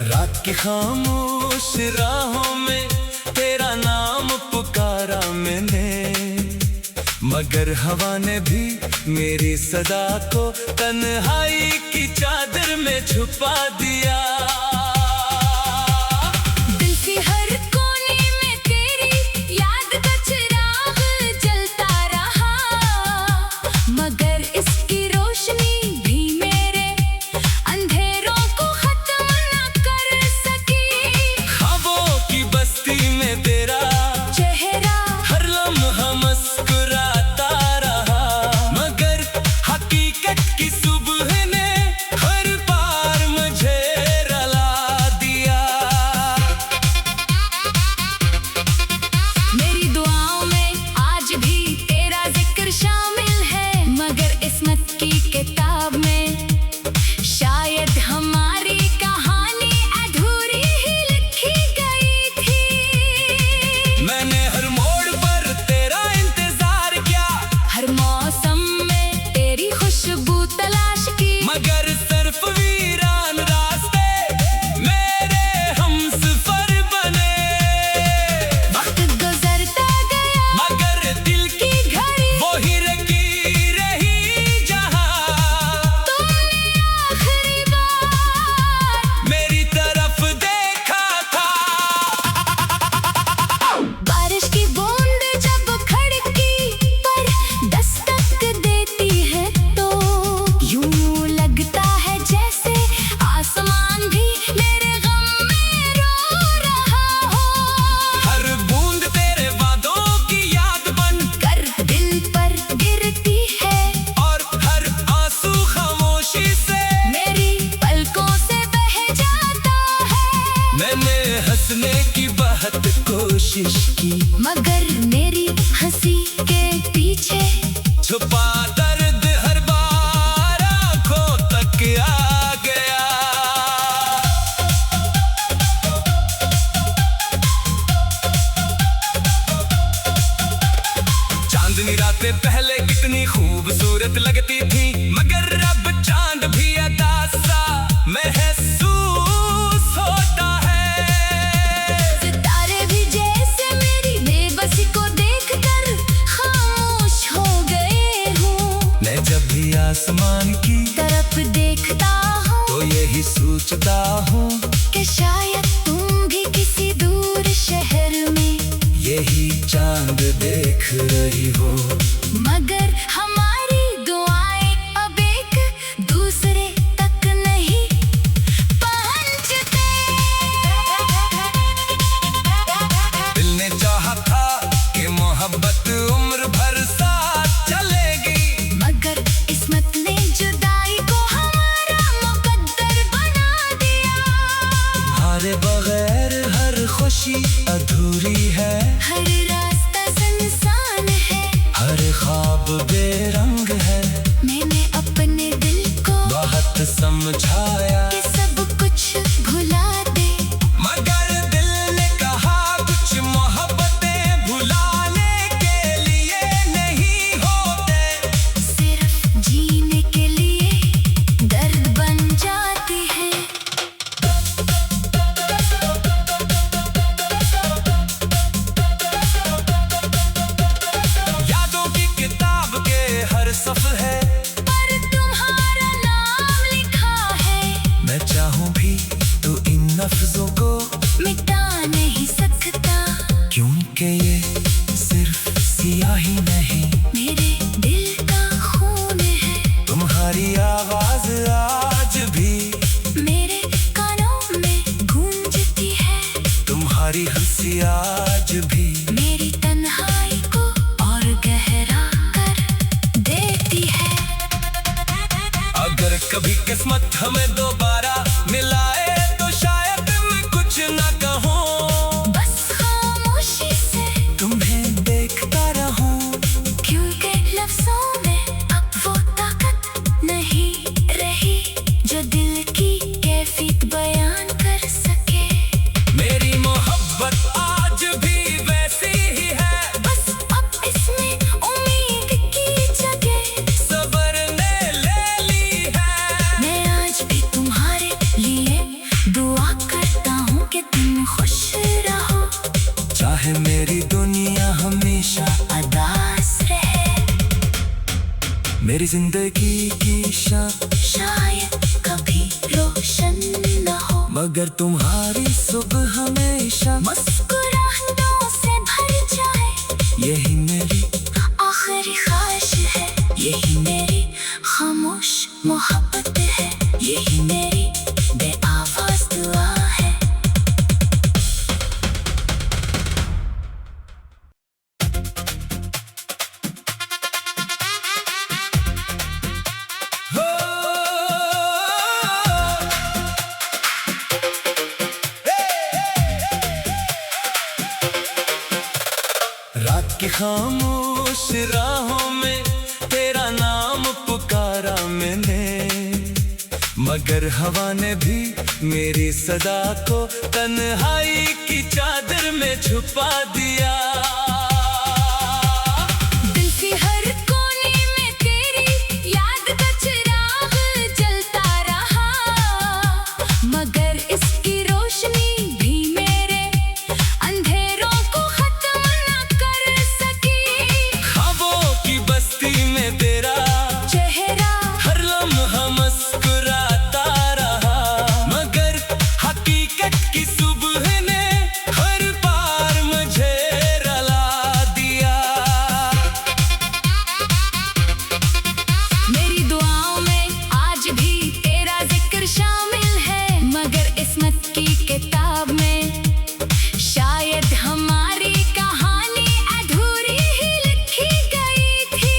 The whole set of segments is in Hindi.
रात की खामोश राहों में तेरा नाम पुकारा मैंने, मगर हवा ने भी मेरी सदा को तन्हाई की चादर में छुपा दिया। दिल की हर कोने में तेरी याद का चिराग जलता रहा, मगर इसकी रोशनी भी मेरे अंधेरों को खत्म न कर सकी। ख्वाबों की बस्ती में तेरा चेहरा हर लम्हा मुस्कुराता रहा, मगर हकीकत की सुबह ने हर बार मुझे रुला दिया। मेरी दुआओं में आज भी तेरा जिक्र शामिल है, मगर किस्मत की किताब में शायद हमारी कहानी अधूरी ही लिखी गई थी। मैंने हर मोड़ पर तेरा इंतजार किया, हर मौसम में तेरी खुशबू तलाश की, मगर सिर्फ वीरान रास्ते मेरे हमसफर बने। वक्त गुजरता गया मगर दिल की घड़ी वो ही रखी रही जहां तुमने आखिरी बार मेरी तरफ देखा था। बारिश की बूंद जब खिड़की पर दस्तक देती है तो यूं लगता है जैसे आसमान भी मेरे गम में रो रहा हो। हर बूंद तेरे वादों की याद बन कर दिल पर गिरती है, और हर आंसू खामोशी से मेरी पलकों से बह जाता है। मैंने हंसने की बहुत कोशिश की, मगर मेरी हंसी के पीछे छुपा दर्द हर बार आंखों तक आ गया। चांदनी रातें पहले कितनी खूबसूरत लगती थी, मगर अब चांद भी अदा सा महसूस होता है। सितारे भी जैसे मेरी बेबसी को देखकर खामोश हो गए हूँ। मैं जब भी आसमान की तरफ देखता हूँ तो यही सोचता हूँ कि शायद तुम भी किसी दूर शहर में यही चांद देख रही हो। मगर हमारी दुआएं अब एक दूसरे तक नहीं पहुंचते। दिल ने चाहा था कि मोहब्बत उम्र भर साथ चलेगी, मगर किस्मत ने जुदाई को हमारा मुकद्दर बना दिया। तुम्हारे बगैर हर खुशी अधूरी है, हर रास्ता सुनसान है, हर ख्वाब बेरंग है। मैंने अपने दिल को बहुत समझाया कि सब कुछ भुला दे, मगर दिल ने कहा कुछ मोहब्बतें भुलाने के लिए नहीं होते, सिर्फ जीने के लिए दर्द बन जाती है। यादों की किताब के हर सफ़र है पर तुम्हारा नाम लिखा है, मैं चाहूं भी तो इन लफ्जों को मिटा नहीं सकता। क्योंकि ये सिर्फ सियाही नहीं, मेरे दिल का खून है, तुम्हारी आवाज आज भी मेरे कानों में गूंजती है, तुम्हारी हंसी आज भी मेरी तन्हाई को और गहरा कर देती है। अगर कभी किस्मत हमें दोबारा मिलाए तो शायद मैं कुछ ना कहूँ, बस खामोशी से तुम्हें देखता रहूं। क्योंकि लफ्जों में अब वो ताकत नहीं रही जो दिल की कैफियत बयान कर सके। मेरी मोहब्बत आज भी वैसी ही है, बस अब इसमें उम्मीद की जगह सबर ने ले ली है। मैं आज भी जिंदगी की शायद कभी रोशन न हो, मगर तुम्हारी सुबह हमेशा मुस्कुराहटों से भर जाए। यही मेरी आखिरी ख्वाहिश है, यही मेरी खामोश मोहब्बत है, यही मेरी बेआवाज दुआ है। हो रात की खामोश राहों में तेरा नाम पुकारा मैंने, मगर हवा ने भी मेरी सदा को तन्हाई की चादर में छुपा दिया। दिल की हर कोने में तेरी याद का चिराग जलता रहा, मगर इसकी रोशनी भी मेरे अंधेरों को खत्म न कर सकी। ख्वाबों की बस्ती में तेरा चेहरा हर लम्हा मुस्कुराता रहा, मगर हकीकत की सुबह ने हर बार मुझे रुला दिया। मेरी दुआओं में आज भी तेरा जिक्र शामिल है, मगर किस्मत की किताब में शायद हमारी कहानी अधूरी ही लिखी गई थी।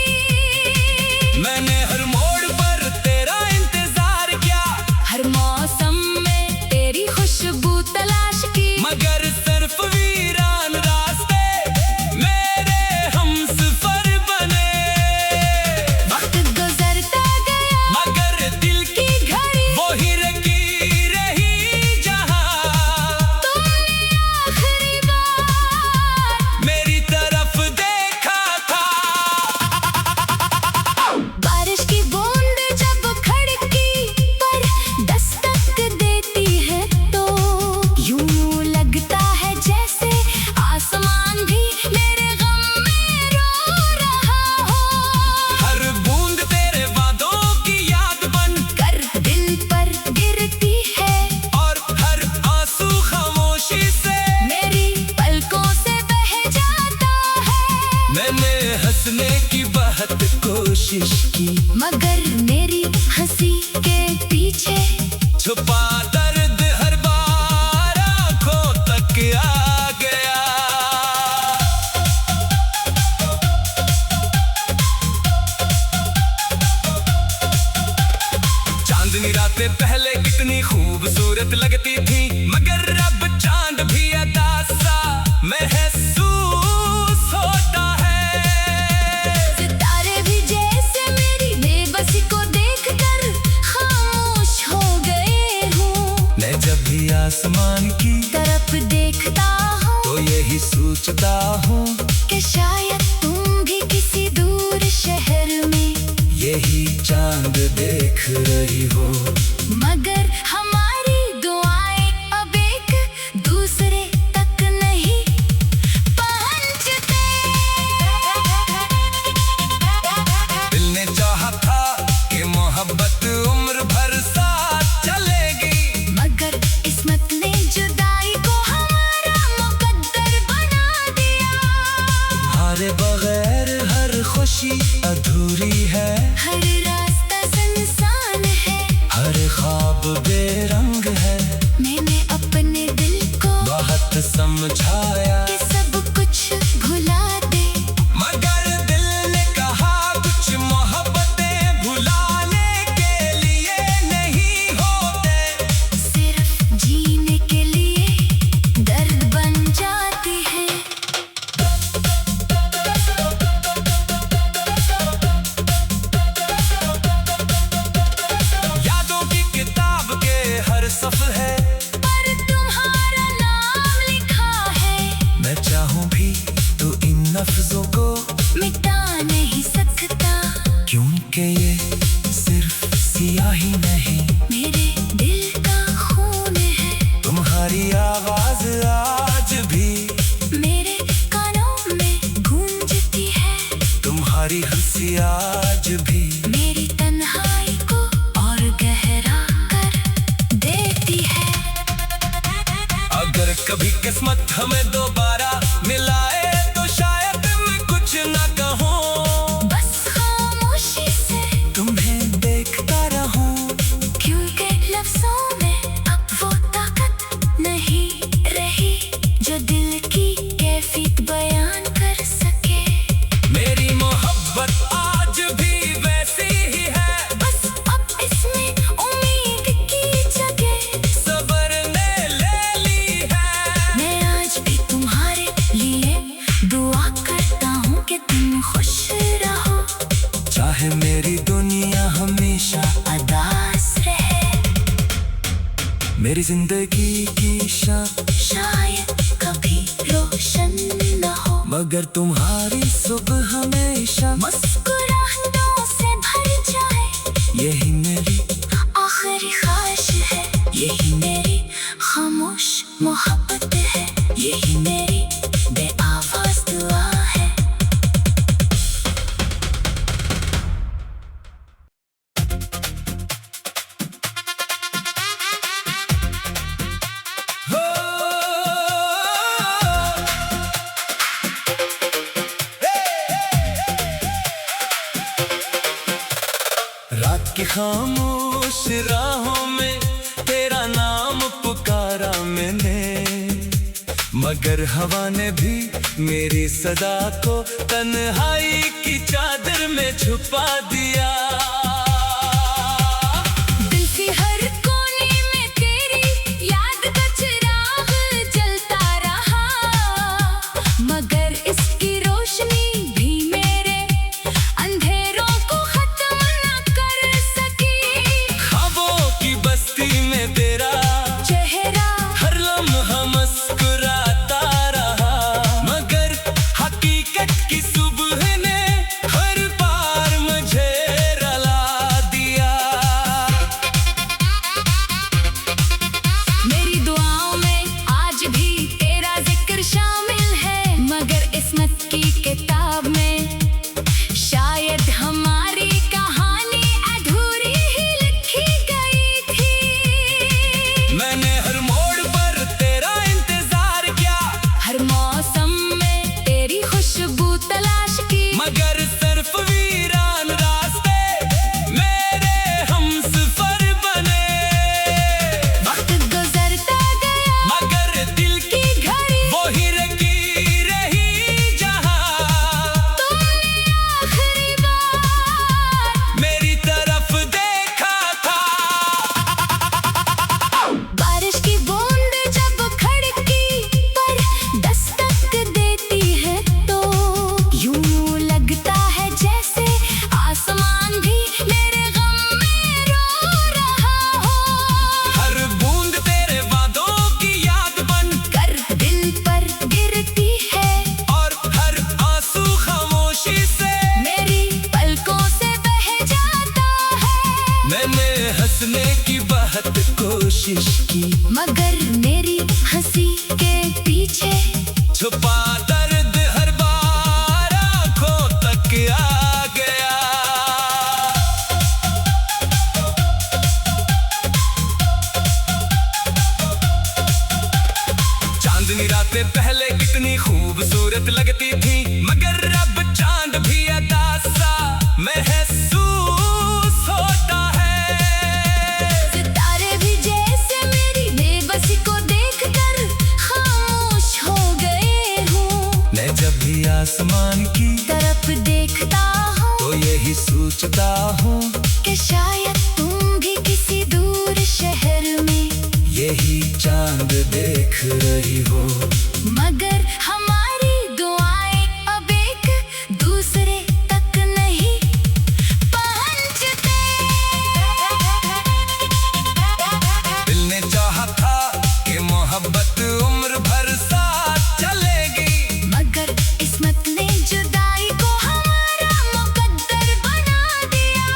मैंने हर मोड़ पर तेरा इंतजार किया, हर मौसम में तेरी खुशबू तलाश की, मगर सिर्फ वीरान रास्ते मेरे हमसफर बने। वक्त गुजरता गया मगर दिल की की घड़ी वो ही रखी रही जहां तुमने आखिरी बार मेरी तरफ देखा था। बारिश की बूंद जब खिड़की पर दस्तक देती है तो यूं लगता है जैसे आसमान भी मेरे गम में रो रहा हो। हर बूंद तेरे वादों की याद बन कर दिल पर गिरती है, और हर आंसू खामोशी से मेरी पलकों से बह जाता है। मैंने हंसने की बहुत कोशिश की, मगर मेरी हंसी के पीछे छुपा दर्द हर बार आंखों तक आ गया। चांदनी रातें पहले कितनी खूबसूरत लगती थी, मगर अब चांद भी अदा सा महसूस होता है। सितारे भी जैसे मेरी बेबसी को देखकर खामोश हो गए हूँ। मैं जब भी आसमान की तरफ देखता हूँ तो यही सोचता हूँ कि शायद तुम भी किसी दूर शहर में यही चांद देख रही हो। मगर हमारी दुआएं अब एक दूसरे तक नहीं पहुंचते। दिल ने चाहा था कि मोहब्बत उम्र भर साथ चलेगी, मगर किस्मत ने जुदाई को हमारा मुकद्दर बना दिया। तुम्हारे बगैर हर खुशी अधूरी है, हर रास्ता सुनसान है, हर ख्वाब बेरंग है। मैंने अपने दिल को बहुत समझाया, कि सब कुछ भुला दे, मगर दिल ने कहा कुछ मोहब्बतें भुलाने के लिए नहीं होते, सिर्फ जीने के लिए दर्द बन जाती है। यादों की किताब के हर सफ़र है पर तुम्हारा नाम लिखा है, मैं चाहूं भी तो इन लफ्जों को मिटा नहीं सकता। क्योंकि ये सिर्फ सियाही नहीं, मेरे दिल का खून है, तुम्हारी आवाज आज भी मेरे कानों में गूंजती है, तुम्हारी हंसी आज भी मेरे अगर कभी किस्मत हमें दोबारा मिलाए तो शायद मैं कुछ ना कहूँ, बस खामोशी से तुम्हें देखता रहूं। क्योंकि लफ्जों में अब वो ताकत नहीं रही जो दिल की कैफियत बयान कर सके। मेरी मोहब्बत आज भी वैसी ही है, बस अब इसमें उम्मीद की जगह सब्र ने ले ली है। मैं आज भी तुम्हारे लिए दुआ करता हूँ कि तुम खुश रहो, चाहे मेरी दुनिया हमेशा उदास रहे। मेरी जिंदगी की शायद कभी रोशन न हो, मगर तुम्हारी सुबह हमेशा मुस्कुराहटों से भर जाए। यही मेरी आखिरी ख्वाहिश है, यही मेरी खामोश मोहब्बत है, यही मेरी बेआवाज दुआ है। हो रात की खामोश राहों में तेरा नाम पुकारा मैंने, मगर हवा ने भी मेरी सदा को तन्हाई की चादर में छुपा दिया। दिल की हर कोने में तेरी याद का चिराग जलता रहा, मगर इसकी रोशनी भी मेरे अंधेरों को खत्म न कर सकी। ख्वाबों की बस्ती में तेरा चेहरा हर लम्हा मुस्कुराता रहा, मगर हकीकत की सुबह ने हर बार मुझे रुला दिया। मेरी दुआओं में आज भी तेरा जिक्र शामिल है, मगर किस्मत की किताब में शायद हमारी कहानी अधूरी ही लिखी गई थी। मैंने हर मोड़ पर तेरा इंतजार किया, हर मौसम में तेरी खुशबू तलाश की, मगर सिर्फ वीरान रास्ते मेरे हमसफर बने। वक्त गुजरता गया मगर दिल की घड़ी वो ही रखी रही जहां तुमने आखिरी बार मेरी तरफ देखा था। बारिश की बूंद जब खिड़की पर दस्तक देती है तो यूं लगता है जैसे आसमान भी मेरे गम में रो रहा हो। हर बूंद तेरे वादों की याद बन कर दिल पर गिरती है, और हर आंसू खामोशी से मेरी पलकों से बह जाता है। मैंने हंसने की बहुत कोशिश की, मगर मेरी हंसी के पीछे छुपा दर्द हर बार आंखों तक आ गया। चांदनी रातें पहले कितनी खूबसूरत लगती थी, मगर अब चांद भी अदा सा महसूस होता है। सितारे भी जैसे मेरी बेबसी को देखकर खामोश हो गए हूँ। मैं जब भी आसमान की तरफ देखता हूँ तो यही सोचता हूँ, कि शायद तुम भी किसी दूर शहर में यही चांद देख रही हो। मगर हमारी दुआएं अब एक दूसरे तक नहीं पहुंचते। दिल ने चाहा था कि मोहब्बत उम्र भर साथ चलेगी, मगर किस्मत ने जुदाई को हमारा मुकद्दर बना दिया।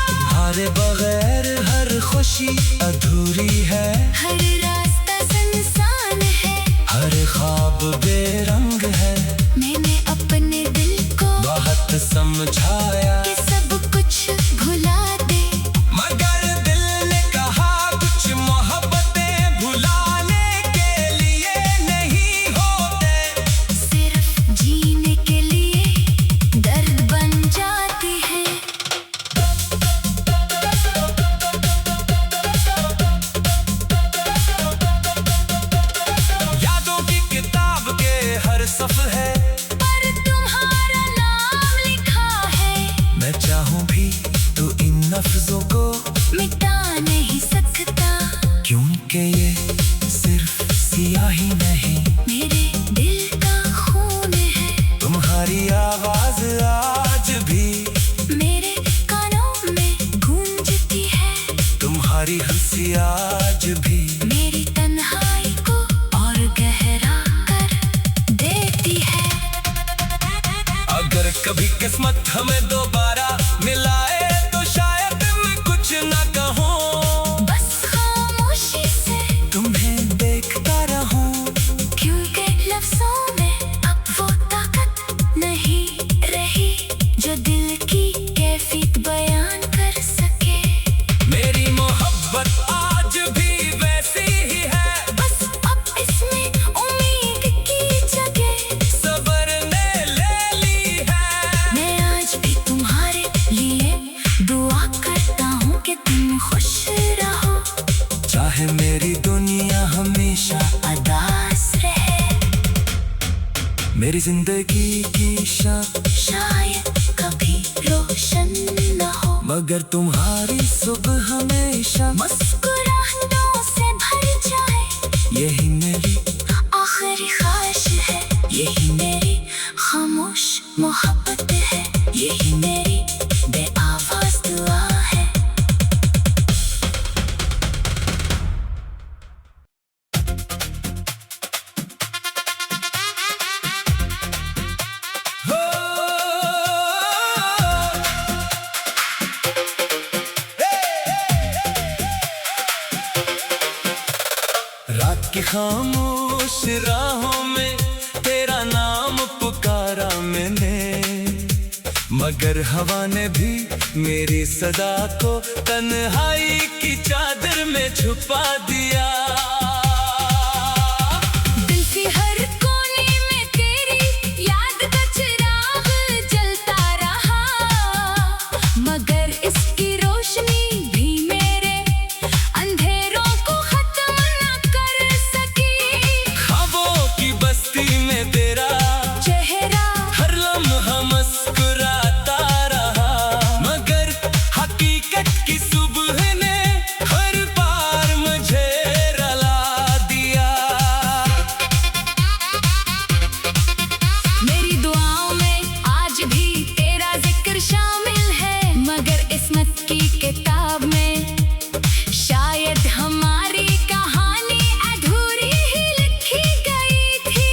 तुम्हारे बगैर हर खुशी अधूरी है, हर रास्ता सुनसान है, हर ख्वाब बेरंग है। मैंने अपने दिल को बहुत समझाया कि सब कुछ भुला दे, मगर दिल ने कहा कुछ मोहब्बतें भुलाने के वसफ है, पर तुम्हारा नाम लिखा है। मैं चाहूं भी तो इन लफ्जों को मिटा नहीं सकता, क्योंकि ये सिर्फ सियाही नहीं, मेरे दिल का खून है। तुम्हारी आवाज आज भी मेरे कानों में गूंजती है, तुम्हारी हंसी आज भी मेरी तन्हाई को और गहरा कर देती है। अगर कभी किस्मत हमें दोबारा मिलाए तो शायद मैं कुछ ना कहूँ, बस खामोशी से तुम्हें देखता रहूं। क्योंकि लफ्जों में अब वो ताकत नहीं रही जो दिल की कैफियत बयान कर सके। मेरी मोहब्बत आज भी वैसी ही है, बस अब इसमें उम्मीद की जगह सब्र ने ले ली है। मैं आज भी तुम्हारे लिए दुआ करता हूँ कि तुम खुश रहो, चाहे मेरी दुनिया हमेशा उदास रहे। मेरी जिंदगी की शायद कभी रोशन न हो, मगर तुम्हारी सुबह हमेशा मुस्कुराहटों से भर जाए। यही मेरी आखिरी ख्वाहिश है, यही मेरी खामोश मोहब्बत है, यही मेरी बेआवाज दुआ है। हो रात की खामोश राहों में तेरा नाम पुकारा मैंने, मगर हवा ने भी मेरी सदा को तन्हाई की चादर में छुपा दिया। दिल की हर कोने में तेरी याद का चिराग जलता रहा, मगर इसकी रोशनी भी मेरे अंधेरों को खत्म न कर सकी। ख्वाबों की बस्ती में तेरा चेहरा हर लम्हा मुस्कुराता रहा, मगर हकीकत की सुबह ने हर बार मुझे रुला दिया। मेरी दुआओं में आज भी तेरा जिक्र शामिल है, मगर किस्मत की किताब में शायद हमारी कहानी अधूरी ही लिखी गई थी।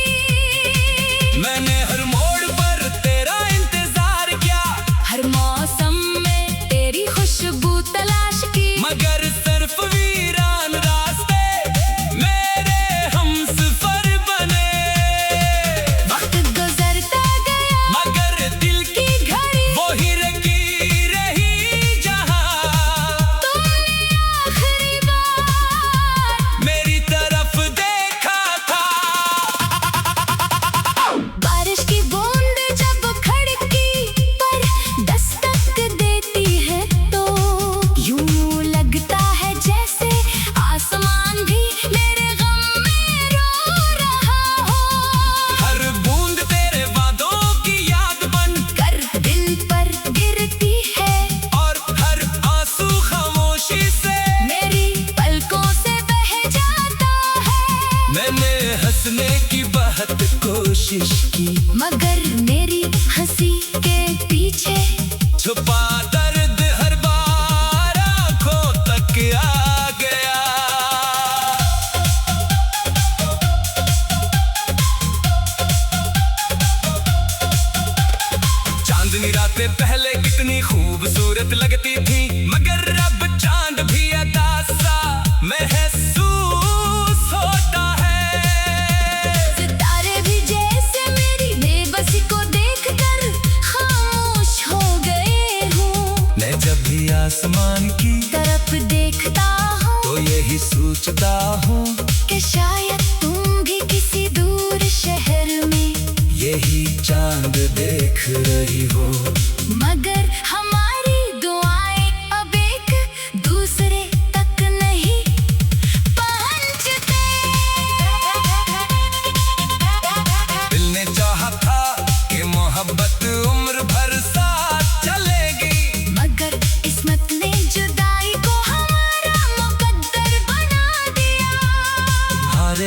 मैंने हर मोड़ पर तेरा इंतजार किया, हर मौसम में तेरी खुशबू तलाश की, मगर सिर्फ वीरान रास्ते मेरे हमसफर बने। वक्त गुजरता गया मगर दिल की की घड़ी वो ही रही जहां तुमने आखिरी बार मेरी तरफ देखा था। बारिश की बूंद जब खिड़की पर दस्तक देती है तो यूं लगता है जैसे आसमान भी मेरे गम में रो रहा हो। हर बूंद तेरे वादों की याद बन कर दिल पर गिरती है, और हर आंसू खामोशी से मेरी पलकों से बह जाता है। मैंने हंसने की बहुत कोशिश की, मगर मेरी हंसी के पीछे छुपा दर्द हर बार आंखों तक आ गया। चांदनी रातें पहले कितनी खूबसूरत लगती थी, मगर अब चांद भी अदा सा महसूस होता है। सितारे भी जैसे मेरी बेबसी को देखकर खामोश हो गए हूँ। मैं जब भी आसमान की तरफ देखता हूँ तो यही सोचता हूँ कि शायद तुम भी किसी दूर शहर में यही चांद देख रही हो। मगर हमारी दुआएं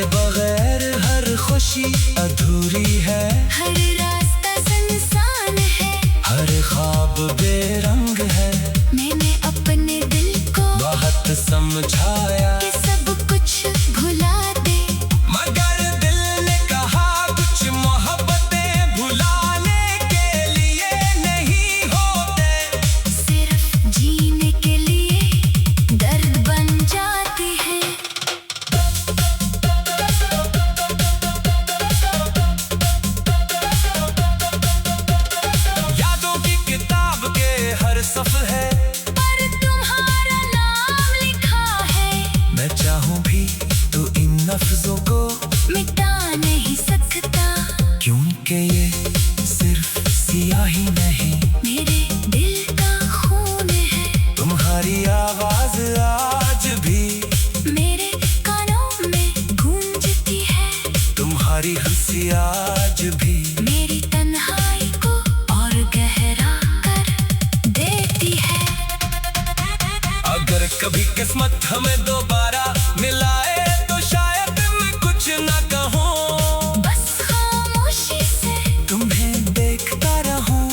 तुम्हारे बगैर हर खुशी अधूरी है। हर रास्ता सुनसान है, हर ख्वाब बेरंग है। मैंने अपने दिल को बहुत समझाया कि सब कुछ भुला दे, मगर दिल ने कहा कुछ मोहब्बतें भुलाने के लिए नहीं होते। सिर्फ जीने के लिए दर्द बन जाती है। यादों की किताब के हर सफ़र है, पर तुम्हारा नाम लिखा है। मैं चाहूं भी तो इन लफ्जों को मिटा नहीं सकता, क्योंकि ये सिर्फ सियाही नहीं, मेरे दिल का खून है। तुम्हारी आवाज आज भी मेरे कानों में गूंजती है, तुम्हारी हंसी आज भी मेरी तन्हाई को और गहरा कर देती है। अगर कभी किस्मत हमें दोबारा मिलाए तो शायद मैं कुछ ना कहूँ, बस खामोशी से तुम्हें देखता रहूं।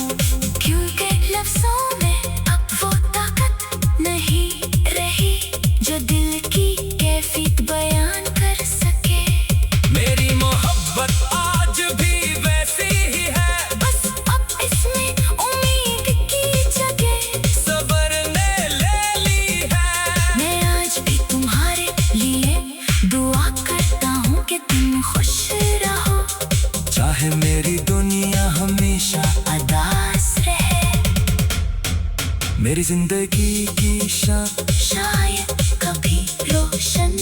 क्योंकि लफ्जों में अब वो ताकत नहीं रही जो दिल की कैफियत बयान कर सके। मेरी मोहब्बत आज भी वैसी ही है, बस अब इसमें उम्मीद की जगह सब्र ने ले ली है। मैं आज भी तुम्हारे लिए दुआ करता हूँ कि तुम खुश रहो, चाहे मेरी दुनिया हमेशा उदास रहे। मेरी जिंदगी की शायद कभी रोशन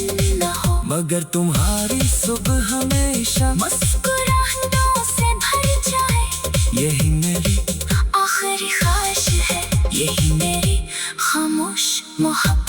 न हो, मगर तुम्हारी सुबह हमेशा मुस्कुराहटों से भर जाए। यही मेरी आखिरी ख्वाहिश है, यही मेरी खामोश मोहब्बत।